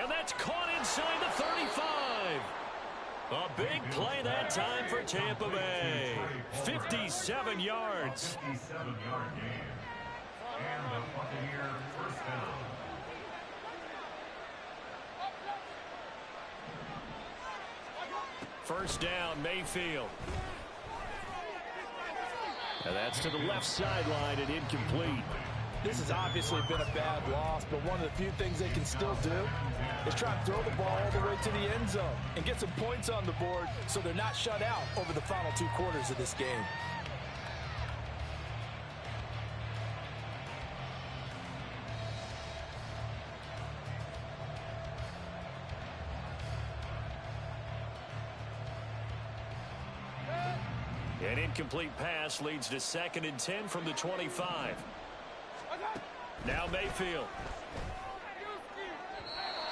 And that's caught inside the 35. A big play that time for Tampa Bay. 57 yards. 57-yard gain. And the Buccaneer first down. First down, Mayfield. And that's to the left sideline and incomplete. This has obviously been a bad loss, but one of the few things they can still do is try to throw the ball all the way to the end zone and get some points on the board so they're not shut out over the final 2 quarters of this game. An incomplete pass leads to 2nd and 10 from the 25. Now Mayfield.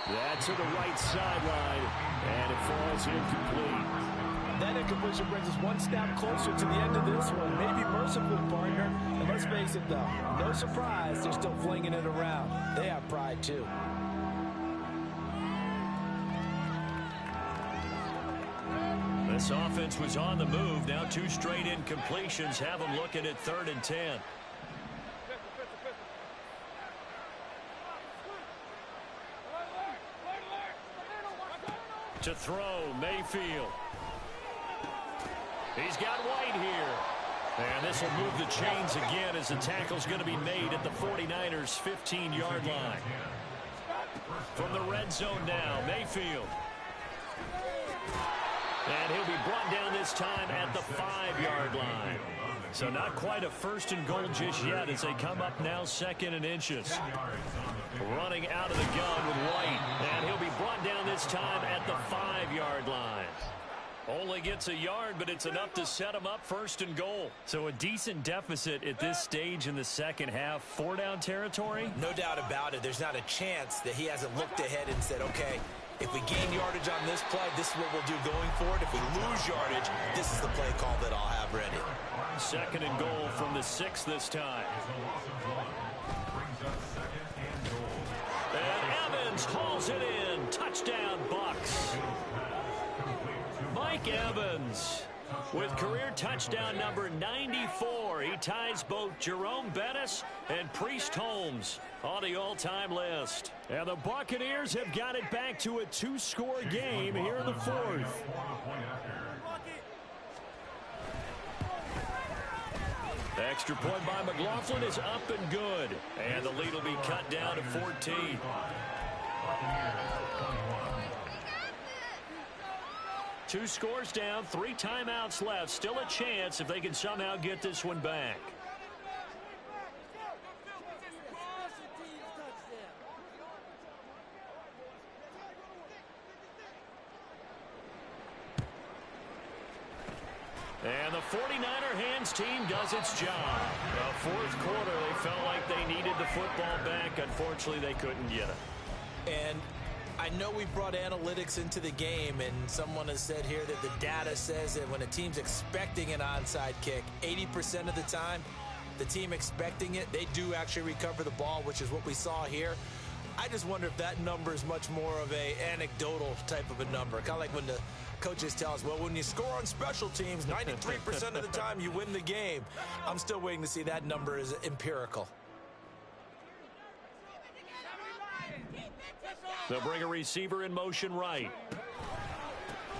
That's to the right sideline, and it falls incomplete. That incompletion brings us one step closer to the end of this one. Maybe merciful, partner. And let's face it, though, no surprise, they're still flinging it around. They have pride, too. This offense was on the move. Now 2 straight incompletions have them looking at 3rd and 10. To throw, Mayfield. He's got White here. And this will move the chains again as the tackle's going to be made at the 49ers' 15-yard line. From the red zone now, Mayfield. And he'll be brought down this time at the 5-yard line. So not quite a first and goal just yet as they come up now 2nd and inches. Running out of the gun with White. And he'll be brought down this time at the 5-yard line. Only gets a yard, but it's enough to set him up 1st and goal. So a decent deficit at this stage in the second half. 4-down territory? No doubt about it. There's not a chance that he hasn't looked ahead and said, okay, if we gain yardage on this play, this is what we'll do going forward. If we lose yardage, this is the play call that I'll have ready. 2nd and goal from the 6 this time. And Evans hauls it in. Touchdown, Bucs. Mike Evans with career touchdown number 94. He ties both Jerome Bettis and Priest Holmes on the all-time list. And the Buccaneers have got it back to a 2-score game here in the 4th. Extra point by McLaughlin is up and good. And the lead will be cut down to 14. 2 scores down, 3 timeouts left. Still a chance if they can somehow get this one back. And the 49er hands team does its job. The 4th quarter, they felt like they needed the football back. Unfortunately, they couldn't get it. And I know we brought analytics into the game, and someone has said here that the data says that when a team's expecting an onside kick, 80% of the time, the team expecting it, they do actually recover the ball, which is what we saw here. I just wonder if that number is much more of a anecdotal type of a number. Kind of like when the coaches tell us, well, when you score on special teams, 93% of the time you win the game. I'm still waiting to see that number is empirical. They'll bring a receiver in motion right.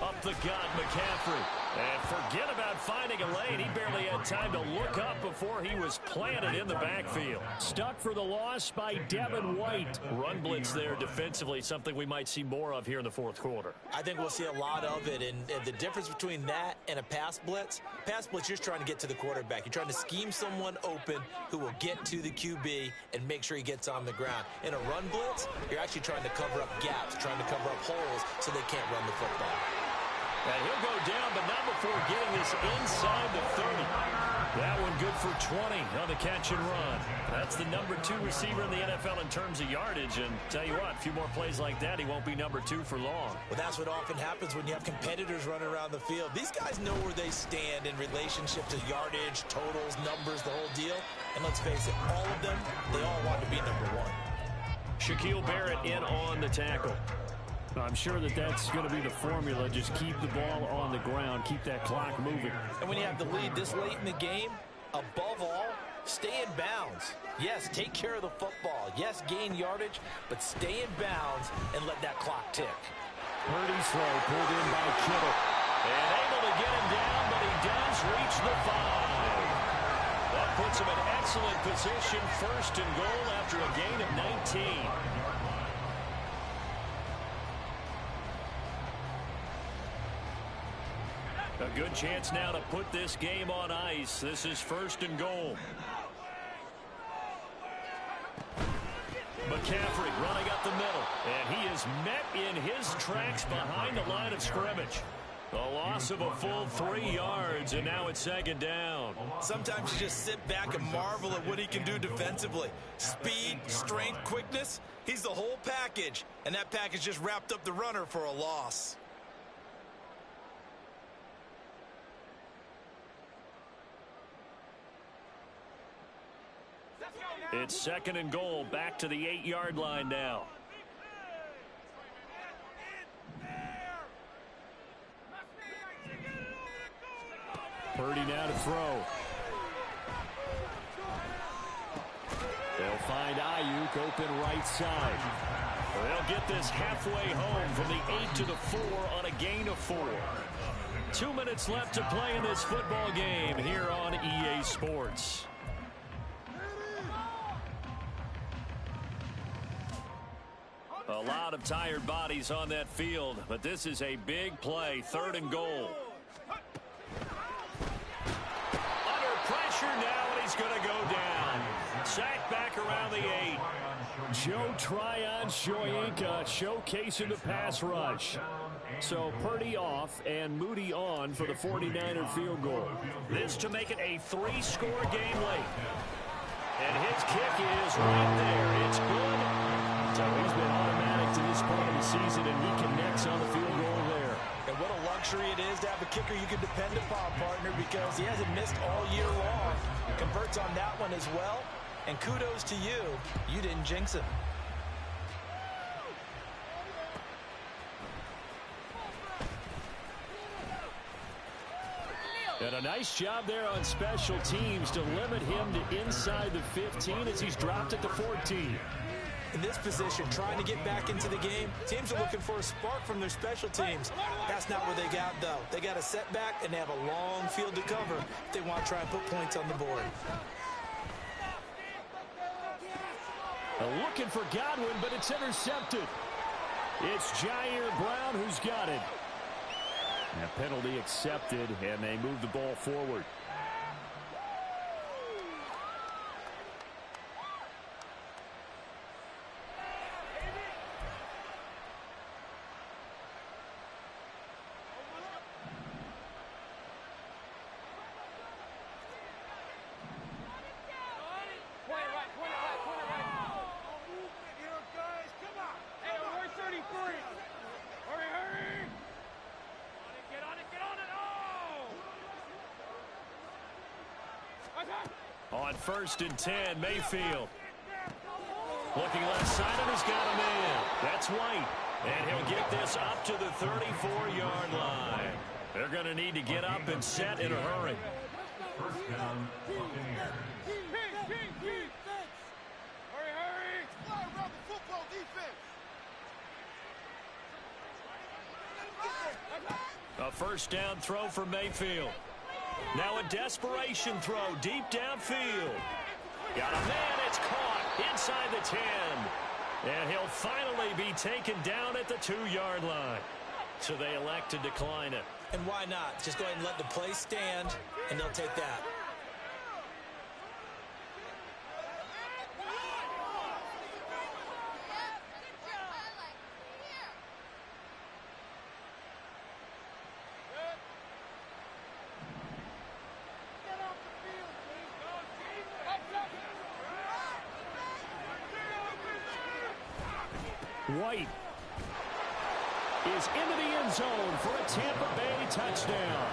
Up the gut, McCaffrey. And forget about finding a lane. He barely had time to look up before he was planted in the backfield. Stuck for the loss by Devin White. Run blitz there defensively, something we might see more of here in the 4th quarter. I think we'll see a lot of it, and the difference between that and a pass blitz, you're just trying to get to the quarterback. You're trying to scheme someone open who will get to the QB and make sure he gets on the ground. In a run blitz, you're actually trying to cover up gaps, trying to cover up holes so they can't run the football. And he'll go down, but not before getting this inside the 30. That one good for 20 on the catch and run. That's the number 2 receiver in the NFL in terms of yardage. And tell you what, a few more plays like that, he won't be number 2 for long. Well, that's what often happens when you have competitors running around the field. These guys know where they stand in relationship to yardage, totals, numbers, the whole deal. And let's face it, all of them, they all want to be number 1. Shaquille Barrett in on the tackle. I'm sure that's going to be the formula. Just keep the ball on the ground. Keep that clock moving. And when you have the lead this late in the game, above all, stay in bounds. Yes, take care of the football. Yes, gain yardage, but stay in bounds and let that clock tick. Purdy's throw pulled in by Kittle. And able to get him down, but he does reach the 5. That puts him in excellent position, 1st and goal after a gain of 19. A good chance now to put this game on ice. This is 1st and goal. McCaffrey running up the middle. And he is met in his tracks behind the line of scrimmage. A loss of a full 3 yards, and now it's 2nd down. Sometimes you just sit back and marvel at what he can do defensively. Speed, strength, quickness, he's the whole package. And that package just wrapped up the runner for a loss. It's 2nd and goal, back to the 8-yard line now. Purdy now to throw. They'll find Ayuk open right side. They'll get this halfway home from the 8 to the 4 on a gain of 4. 2 minutes left to play in this football game here on EA Sports. A lot of tired bodies on that field, but this is a big play, 3rd and goal. Under pressure now, and he's going to go down. Sacked back around the 8. Joe Tryon-Shoyinka showcasing the pass rush. So Purdy off and Moody on for the 49er field goal. This to make it a 3-score game late. And his kick is right there. It's good. So he's been automatic to this point of the season, and he connects on the field goal there. And what a luxury it is to have a kicker you can depend upon, partner, because he hasn't missed all year long. Converts on that one as well. And kudos to you. You didn't jinx him. And a nice job there on special teams to limit him to inside the 15 as he's dropped at the 14. In this position, trying to get back into the game, teams are looking for a spark from their special teams. That's not what they got, though. They got a setback, and they have a long field to cover if they want to try and put points on the board. Looking for Godwin, but it's intercepted. It's Jair Brown who's got it. And a penalty accepted, and they move the ball forward. On 1st and 10, Mayfield. Looking left side, and he's got a man. That's White. And he'll get this up to the 34-yard line. They're going to need to get up and set in a hurry. 1st down, Buccaneers. Hurry! Fly around the football defense. A 1st down throw for Mayfield. Now a desperation throw deep downfield. Got a man, it's caught inside the 10. And he'll finally be taken down at the 2-yard line. So they elect to decline it. And why not? Just go ahead and let the play stand, and they'll take that. White is into the end zone for a Tampa Bay touchdown.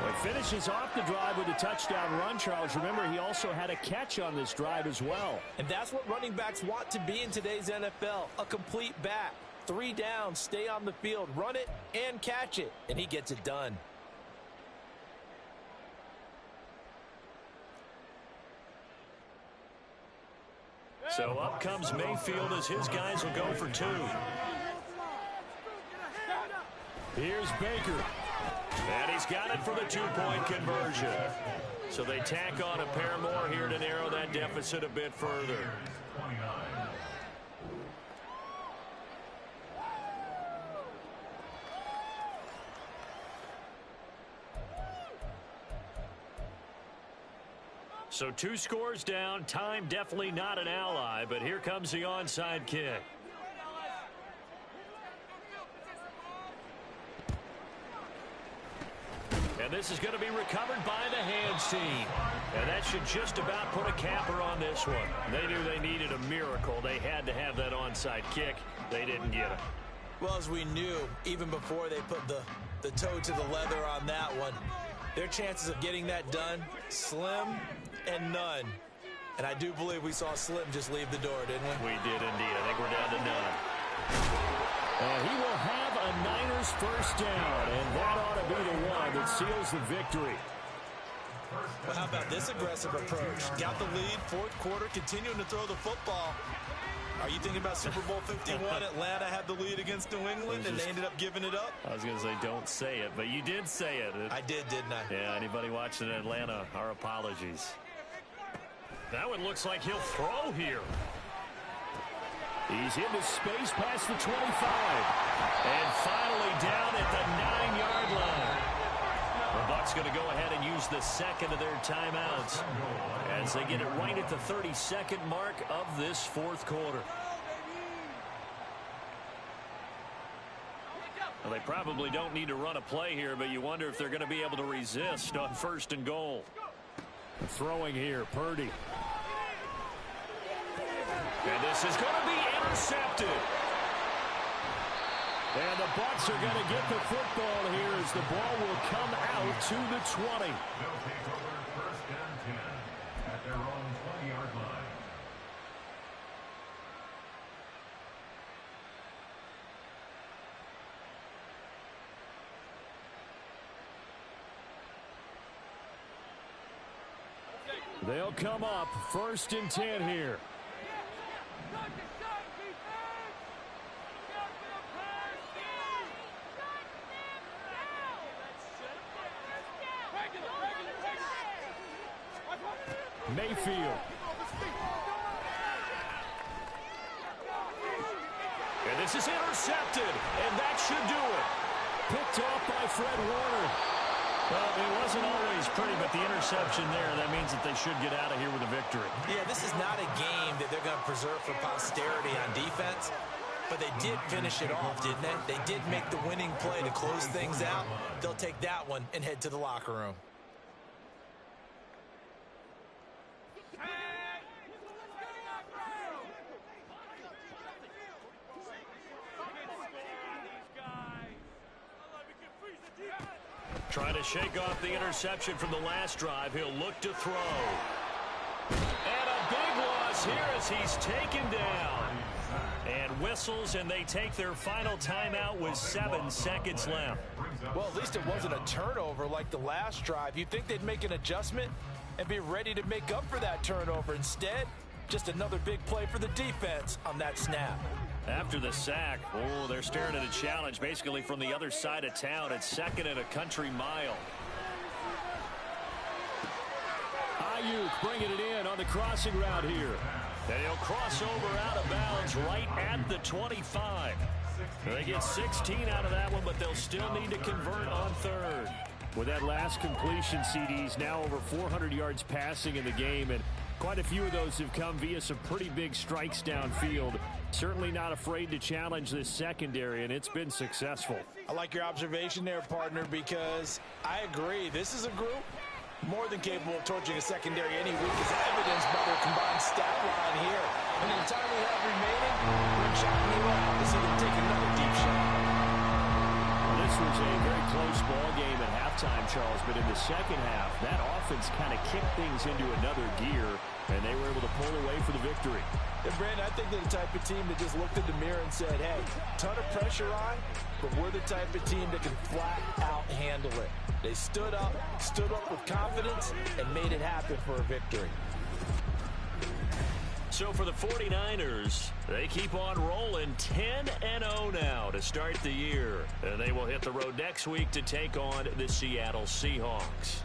Well, he finishes off the drive with a touchdown run, Charles. Remember, he also had a catch on this drive as well. And that's what running backs want to be in today's NFL, a complete back. 3 downs, stay on the field, run it, and catch it. And he gets it done. So up comes Mayfield as his guys will go for 2. Here's Baker. And he's got it for the 2-point conversion. So they tack on a pair more here to narrow that deficit a bit further. 29. So 2 scores down. Time definitely not an ally, but here comes the onside kick. And this is going to be recovered by the hands team. And that should just about put a capper on this one. They knew they needed a miracle. They had to have that onside kick. They didn't get it. Well, as we knew, even before they put the toe to the leather on that one, their chances of getting that done, slim and none. And I do believe we saw Slim just leave the door, didn't we? We did indeed. I think we're down to none. And he will have a Niners 1st down, and that ought to be the one that seals the victory. Well, how about this aggressive approach? Got the lead, 4th quarter, continuing to throw the football. Are you thinking about Super Bowl 51? Atlanta had the lead against New England, and they ended up giving it up? I was going to say, don't say it, but you did say it. I did, didn't I? Yeah, anybody watching Atlanta, our apologies. That one looks like he'll throw here. He's into space past the 25. And finally down at the 9-yard line. The Bucs going to go ahead and use the second of their timeouts as they get it right at the 32nd mark of this fourth quarter. Well, they probably don't need to run a play here, but you wonder if they're going to be able to resist on 1st and goal. Throwing here, Purdy. And this is going to be intercepted. And the Bucs are going to get the football here as the ball will come out to the 20. They'll take over 1st and 10 at their own 20-yard line. They'll come up 1st and 10 here. Mayfield. And this is intercepted, and that should do it. Picked off by Fred Warner. Well, it wasn't always pretty, but the interception there, that means that they should get out of here with a victory. Yeah, this is not a game that they're going to preserve for posterity on defense, but they did finish it off, didn't they? They did make the winning play to close things out. They'll take that one and head to the locker room. Trying to shake off the interception from the last drive. He'll look to throw. And a big loss here as he's taken down. And whistles, and they take their final timeout with 7 seconds left. Well, at least it wasn't a turnover like the last drive. You'd think they'd make an adjustment and be ready to make up for that turnover. Instead, just another big play for the defense on that snap. After the sack, oh, they're staring at a challenge basically from the other side of town. It's 2nd and a country mile. Ayuk bringing it in on the crossing route here. And he'll cross over out of bounds right at the 25. They get 16 out of that one, but they'll still need to convert on 3rd. With that last completion, CD's now over 400 yards passing in the game, and quite a few of those have come via some pretty big strikes downfield. Certainly not afraid to challenge this secondary, and it's been successful. I like your observation there, partner, because I agree. This is a group more than capable of torching a secondary any week, as evidenced by their combined stat line here. And in the time we have remaining, we're checking you out to see them take another deep shot. Well, this was a very close ball game at halftime, Charles, but in the second half, that offense kind of kicked things into another gear, and they were able to pull away for the victory. And Brandon, I think they're the type of team that just looked in the mirror and said, hey, ton of pressure on, but we're the type of team that can flat out handle it. They stood up with confidence, and made it happen for a victory. So for the 49ers, they keep on rolling 10-0 now to start the year. And they will hit the road next week to take on the Seattle Seahawks.